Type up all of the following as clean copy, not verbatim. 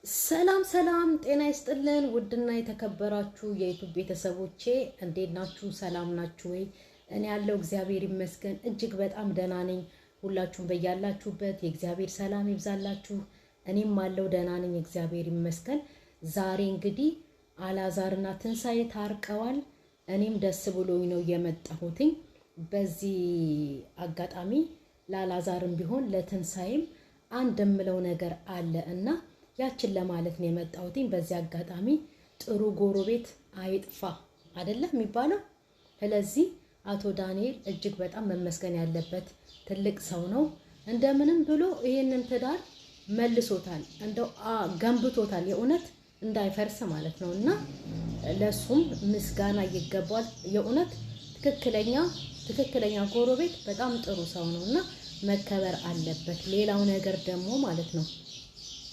ሰላም ሰላም ጤና ይስጥልን ውድና የተከበራችሁ የዩቲዩብ ቤተሰቦቼ እንዴት ናችሁ? ሰላም ናችሁ ወይ? እኔ ያለው እግዚአብሔር ይመስገን እጅግ በጣም ደህና ነኝ። ሁላችሁም በያላችሁበት የእግዚአብሔር ሰላም ይብዛላችሁ። እኔም አለው ደህና ነኝ እግዚአብሔር ይመስገን። ዛሬ እንግዲህ አላዛርና ትንሳኤ ታርቀዋል። እኔም ደስ ብሎኝ ነው የመጣሁትኝ። በዚህ አጋጣሚ ለአላዛርም ቢሆን ለትንሳኤም አንድ የምለው ነገር አለ እና ያችን ለማለት ነው የመጣሁትኝ። በዚህ አጋጣሚ ጥሩ ጎረቤት አይጥፋ አይደለም የሚባለው። ስለዚህ አቶ ዳንኤል እጅግ በጣም መመስገን ያለበት ትልቅ ሰው ነው። እንደምንም ብሎ ይሄንን ትዳር መልሶታል፣ እንደው ገንብቶታል፣ የእውነት እንዳይፈርስ ማለት ነው እና ለሱም ምስጋና ይገባል። የእውነት ትክክለኛ ጎረቤት በጣም ጥሩ ሰው ነውና መከበር አለበት። ሌላው ነገር ደግሞ ማለት ነው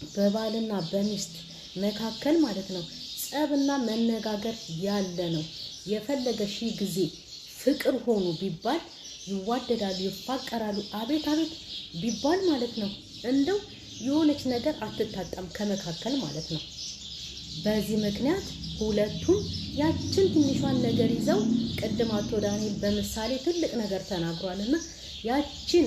በባልና በሚስት መካከል ማለት ነው ጸብና መነጋገር ያለ ነው። የፈለገ ሺህ ጊዜ ፍቅር ሆኑ ቢባል ይዋደዳሉ፣ ይፋቀራሉ፣ አቤት አቤት ቢባል ማለት ነው እንደው የሆነች ነገር አትታጣም ከመካከል ማለት ነው። በዚህ ምክንያት ሁለቱም ያችን ትንሿን ነገር ይዘው ቅድም አቶ ዳንኤል በምሳሌ ትልቅ ነገር ተናግሯልና ያችን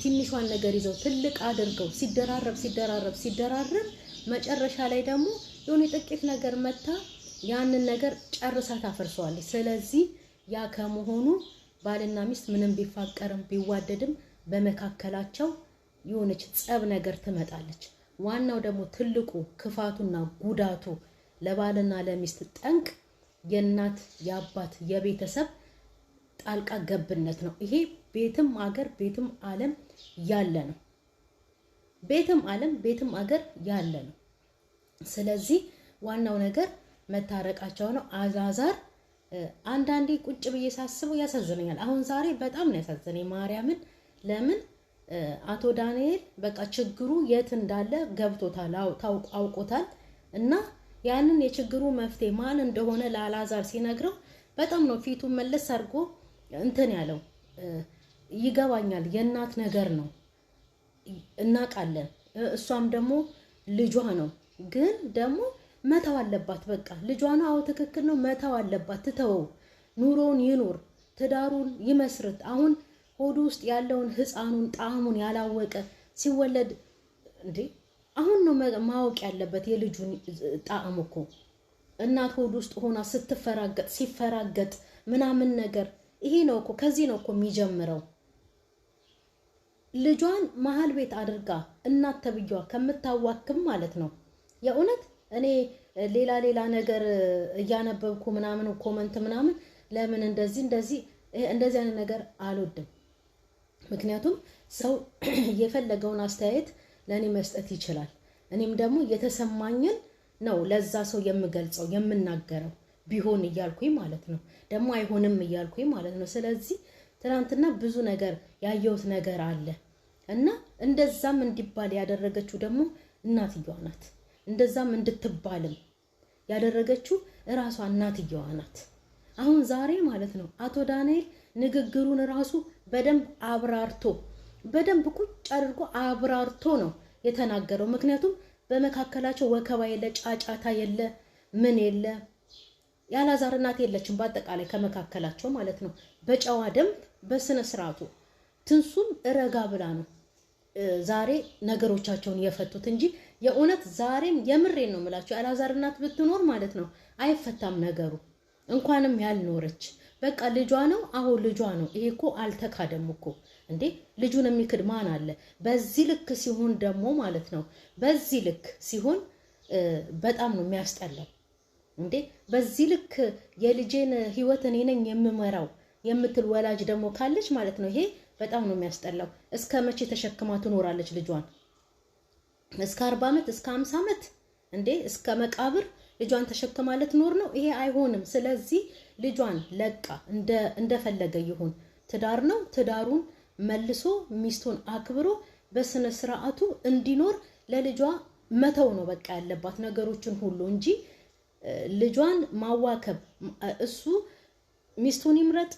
ትንሿን ነገር ይዘው ትልቅ አድርገው ሲደራረብ መጨረሻ ላይ ደግሞ የሆነ ጥቂት ነገር መታ ያንን ነገር ጨርሳ ታፈርሰዋለች። ስለዚህ ያ ከመሆኑ ባልና ሚስት ምንም ቢፋቀርም ቢዋደድም በመካከላቸው የሆነች ጸብ ነገር ትመጣለች። ዋናው ደግሞ ትልቁ ክፋቱና ጉዳቱ ለባልና ለሚስት ጠንቅ የእናት የአባት የቤተሰብ ጣልቃ ገብነት ነው። ይሄ ቤትም አገር ቤትም ዓለም ያለ ነው። ቤትም ዓለም ቤትም አገር ያለ ነው። ስለዚህ ዋናው ነገር መታረቃቸው ነው። አላዛር አንዳንዴ ቁጭ ብዬ ሳስበው ያሳዝነኛል። አሁን ዛሬ በጣም ነው ያሳዝነኝ ማርያምን። ለምን አቶ ዳንኤል በቃ ችግሩ የት እንዳለ ገብቶታል፣ አውቆታል እና ያንን የችግሩ መፍትሄ ማን እንደሆነ ለአላዛር ሲነግረው በጣም ነው ፊቱ መለስ አድርጎ እንትን ያለው። ይገባኛል፣ የእናት ነገር ነው እናውቃለን። እሷም ደግሞ ልጇ ነው፣ ግን ደግሞ መተው አለባት። በቃ ልጇ ነው። አዎ ትክክል ነው፣ መተው አለባት። ትተወው፣ ኑሮውን ይኑር፣ ትዳሩን ይመስርት። አሁን ሆዱ ውስጥ ያለውን ህፃኑን ጣዕሙን ያላወቀ ሲወለድ እንዴ አሁን ነው ማወቅ ያለበት የልጁን ጣዕም እኮ። እናት ሆድ ውስጥ ሆና ሲፈራገጥ ምናምን ነገር ይሄ ነው እኮ፣ ከዚህ ነው እኮ የሚጀምረው። ልጇን መሀል ቤት አድርጋ እናት ተብዬዋ ከምታዋክም ማለት ነው። የእውነት እኔ ሌላ ነገር እያነበብኩ ምናምን ኮመንት ምናምን ለምን እንደዚህ አይነት ነገር አልወድም። ምክንያቱም ሰው የፈለገውን አስተያየት ለእኔ መስጠት ይችላል። እኔም ደግሞ የተሰማኝን ነው ለዛ ሰው የምገልጸው የምናገረው ቢሆን እያልኩኝ ማለት ነው፣ ደግሞ አይሆንም እያልኩኝ ማለት ነው። ስለዚህ ትናንትና ብዙ ነገር ያየሁት ነገር አለ እና እንደዛም እንዲባል ያደረገችው ደግሞ እናትየዋ ናት። እንደዛም እንድትባልም ያደረገችው እራሷ እናትየዋ ናት። አሁን ዛሬ ማለት ነው አቶ ዳንኤል ንግግሩን ራሱ በደንብ ቁጭ አድርጎ አብራርቶ ነው የተናገረው። ምክንያቱም በመካከላቸው ወከባ የለ፣ ጫጫታ የለ፣ ምን የለ። የአላዛር እናት የለችም በአጠቃላይ ከመካከላቸው ማለት ነው። በጨዋ ደንብ በስነ ስርዓቱ ትንሱም ረጋ ብላ ነው ዛሬ ነገሮቻቸውን የፈቱት እንጂ የእውነት ዛሬም የምሬን ነው የምላቸው የአላዛር እናት ብትኖር ማለት ነው አይፈታም ነገሩ። እንኳንም ያልኖረች በቃ ልጇ ነው። አሁን ልጇ ነው። ይሄ እኮ አልተካደም እኮ እንዴ። ልጁን የሚክድ ማን አለ? በዚህ ልክ ሲሆን ደግሞ ማለት ነው በዚህ ልክ ሲሆን በጣም ነው የሚያስጠላው። እንዴ በዚህ ልክ የልጄን ህይወት እኔ ነኝ የምመራው የምትል ወላጅ ደግሞ ካለች ማለት ነው ይሄ በጣም ነው የሚያስጠላው። እስከ መቼ ተሸክማ ትኖራለች ልጇን? እስከ 40 ዓመት እስከ 50 ዓመት እንዴ እስከ መቃብር ልጇን ተሸክማ ልትኖር ነው? ይሄ አይሆንም። ስለዚህ ልጇን ለቃ እንደፈለገ ይሁን። ትዳር ነው። ትዳሩን መልሶ ሚስቱን አክብሮ በስነ ስርዓቱ እንዲኖር ለልጇ መተው ነው በቃ ያለባት ነገሮችን ሁሉ እንጂ ልጇን ማዋከብ። እሱ ሚስቱን ይምረጥ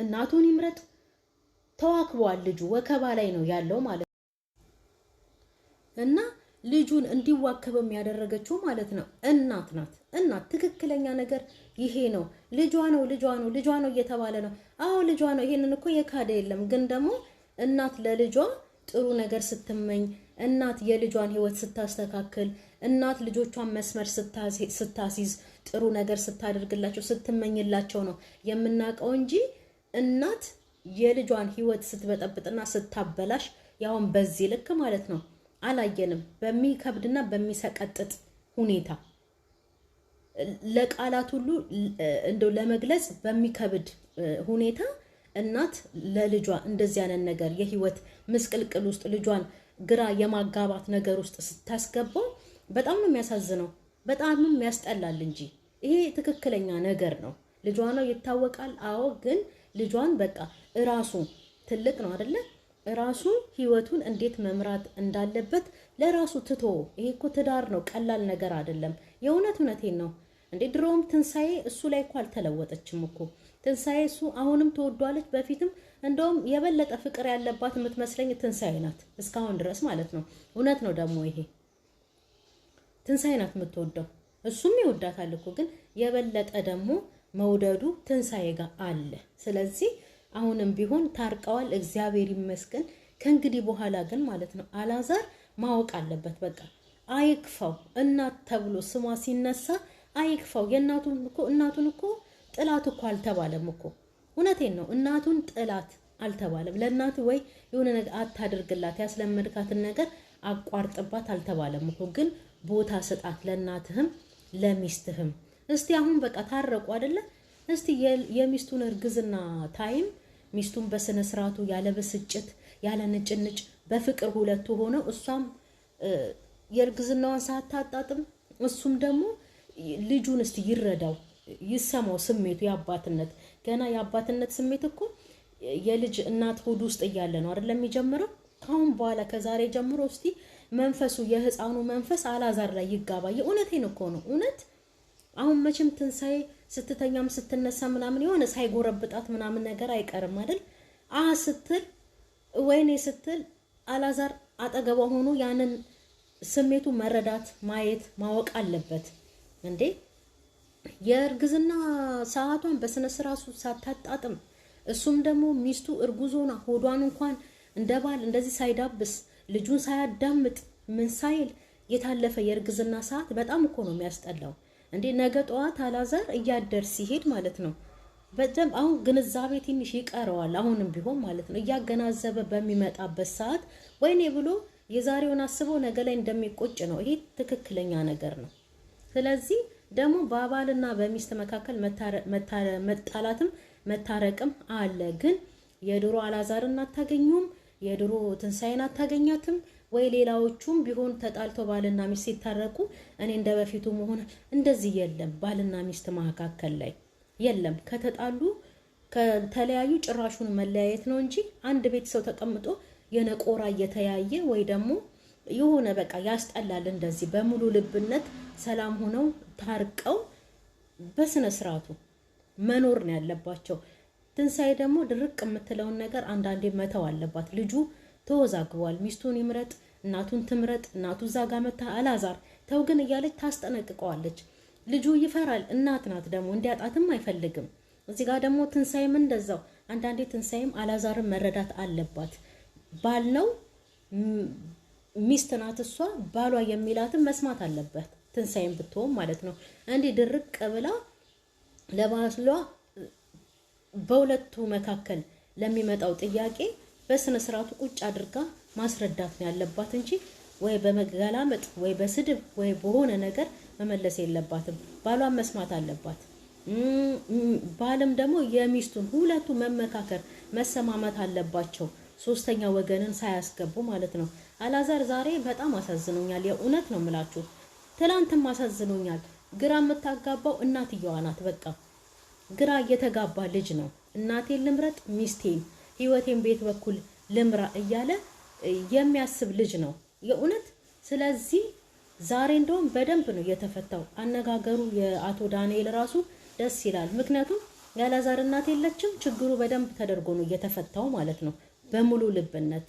እናቱን ይምረጥ፣ ተዋክቧል። ልጁ ወከባ ላይ ነው ያለው ማለት ነው። እና ልጁን እንዲዋከበም ያደረገችው ማለት ነው እናት ናት። እናት ትክክለኛ ነገር ይሄ ነው። ልጇ ነው እየተባለ ነው። አዎ ልጇ ነው። ይሄንን እኮ የካደ የለም። ግን ደግሞ እናት ለልጇ ጥሩ ነገር ስትመኝ፣ እናት የልጇን ህይወት ስታስተካክል፣ እናት ልጆቿን መስመር ስታሲዝ፣ ጥሩ ነገር ስታደርግላቸው፣ ስትመኝላቸው ነው የምናውቀው እንጂ እናት የልጇን ህይወት ስትበጠብጥና ስታበላሽ ያውን በዚህ ልክ ማለት ነው አላየንም። በሚከብድና በሚሰቀጥጥ ሁኔታ ለቃላት ሁሉ እንደው ለመግለጽ በሚከብድ ሁኔታ እናት ለልጇ እንደዚህ ያለን ነገር የህይወት ምስቅልቅል ውስጥ ልጇን ግራ የማጋባት ነገር ውስጥ ስታስገባው በጣም ነው የሚያሳዝነው፣ በጣምም ያስጠላል እንጂ ይሄ ትክክለኛ ነገር ነው። ልጇ ነው ይታወቃል። አዎ ግን ልጇን በቃ እራሱ ትልቅ ነው አይደለ? ራሱ ህይወቱን እንዴት መምራት እንዳለበት ለራሱ ትቶ፣ ይሄ እኮ ትዳር ነው፣ ቀላል ነገር አይደለም። እውነቴን ነው እንዴ። ድሮም ትንሳኤ እሱ ላይ እኮ አልተለወጠችም እኮ ትንሳኤ። እሱ አሁንም ትወዷለች፣ በፊትም እንደውም የበለጠ ፍቅር ያለባት የምትመስለኝ ትንሳኤ ናት እስካሁን ድረስ ማለት ነው። እውነት ነው ደግሞ ይሄ ትንሳኤ ናት የምትወደው፣ እሱም ይወዳታል እኮ ግን የበለጠ ደግሞ መውደዱ ትንሳኤ ጋር አለ። ስለዚህ አሁንም ቢሆን ታርቀዋል፣ እግዚአብሔር ይመስገን። ከእንግዲህ በኋላ ግን ማለት ነው አላዛር ማወቅ አለበት። በቃ አይክፋው፣ እናት ተብሎ ስሟ ሲነሳ አይክፋው። እናቱን እኮ ጥላት እኮ አልተባለም እኮ። እውነቴን ነው፣ እናቱን ጥላት አልተባለም። ለእናቱ ወይ የሆነ ነገር አታድርግላት፣ ያስለመድካትን ነገር አቋርጥባት አልተባለም እኮ። ግን ቦታ ስጣት፣ ለእናትህም ለሚስትህም። እስቲ አሁን በቃ ታረቁ አይደለ? እስቲ የሚስቱን እርግዝና ታይም ሚስቱን በስነ ስርዓቱ ያለ ብስጭት ያለ ንጭንጭ በፍቅር ሁለቱ ሆነው እሷም የእርግዝናዋን ሳታጣጥም እሱም ደግሞ ልጁን እስቲ ይረዳው ይሰማው ስሜቱ የአባትነት ገና የአባትነት ስሜት እኮ የልጅ እናት ሆድ ውስጥ እያለ ነው አይደለም የሚጀምረው። ካሁን በኋላ ከዛሬ ጀምሮ እስቲ መንፈሱ የህፃኑ መንፈስ አላዛር ላይ ይጋባ። የእውነቴን እኮ ነው እውነት። አሁን መቼም ትንሳኤ ስትተኛም ስትነሳ ምናምን የሆነ ሳይጎረብጣት ምናምን ነገር አይቀርም አይደል? ስትል ወይኔ ስትል አላዛር አጠገቧ ሆኖ ያንን ስሜቱ መረዳት ማየት ማወቅ አለበት እንዴ። የእርግዝና ሰዓቷን በስነ ስርዓቱ ሳታጣጥም እሱም ደግሞ ሚስቱ እርጉዞና ሆዷን እንኳን እንደ ባል እንደዚህ ሳይዳብስ ልጁን ሳያዳምጥ ምን ሳይል የታለፈ የእርግዝና ሰዓት በጣም እኮ ነው የሚያስጠላው እንዴ። ነገ ጠዋት አላዛር እያደር ሲሄድ ማለት ነው በደንብ አሁን ግንዛቤ ትንሽ ይቀረዋል። አሁንም ቢሆን ማለት ነው እያገናዘበ በሚመጣበት ሰዓት ወይኔ ብሎ የዛሬውን አስበው ነገ ላይ እንደሚቆጭ ነው። ይሄ ትክክለኛ ነገር ነው። ስለዚህ ደግሞ በባልና በሚስት መካከል መጣላትም መታረቅም አለ። ግን የድሮ አላዛርን አታገኙም፣ የድሮ ትንሳኤን አታገኛትም ወይ ሌላዎቹም ቢሆን ተጣልተው ባልና ሚስት ሲታረቁ እኔ እንደበፊቱ መሆን እንደዚህ የለም። ባልና ሚስት መካከል ላይ የለም። ከተጣሉ ከተለያዩ ጭራሹን መለያየት ነው እንጂ አንድ ቤተሰብ ተቀምጦ የነቆራ እየተያየ ወይ ደግሞ የሆነ በቃ ያስጠላል። እንደዚህ በሙሉ ልብነት ሰላም ሆነው ታርቀው በስነ ስርዓቱ መኖር ነው ያለባቸው። ትንሳኤ ደግሞ ድርቅ የምትለውን ነገር አንዳንዴ መተው አለባት። ልጁ ተወዛግቧል። ሚስቱን ይምረጥ፣ እናቱን ትምረጥ። እናቱ እዛ ጋር መታ አላዛር ተው ግን እያለች ታስጠነቅቀዋለች። ልጁ ይፈራል። እናት ናት ደግሞ እንዲያጣትም አይፈልግም። እዚህ ጋር ደግሞ ትንሳኤም እንደዛው። አንዳንዴ ትንሳኤም አላዛርን መረዳት አለባት። ባል ነው ሚስት ናት እሷ፣ ባሏ የሚላትን መስማት አለበት። ትንሳኤም ብትሆን ማለት ነው እንዲህ ድርቅ ብላ ለባሏ በሁለቱ መካከል ለሚመጣው ጥያቄ በስነ ስርዓቱ ቁጭ አድርጋ ማስረዳት ነው ያለባት እንጂ ወይ በመገላመጥ ወይ በስድብ ወይ በሆነ ነገር መመለስ የለባትም። ባሏን መስማት አለባት። ባልም ደግሞ የሚስቱን ሁለቱ መመካከር መሰማመት አለባቸው። ሶስተኛ ወገንን ሳያስገቡ ማለት ነው። አላዛር ዛሬ በጣም አሳዝኖኛል። የእውነት ነው የምላችሁ። ትላንትም አሳዝኖኛል። ግራ የምታጋባው እናትየዋ ናት። በቃ ግራ እየተጋባ ልጅ ነው። እናቴን ልምረጥ፣ ሚስቴን፣ ህይወቴን ቤት በኩል ልምራ እያለ የሚያስብ ልጅ ነው የእውነት። ስለዚህ ዛሬ እንደውም በደንብ ነው የተፈታው። አነጋገሩ የአቶ ዳንኤል ራሱ ደስ ይላል። ምክንያቱም የአላዛር እናት የለችም። ችግሩ በደንብ ተደርጎ ነው የተፈታው ማለት ነው በሙሉ ልብነት።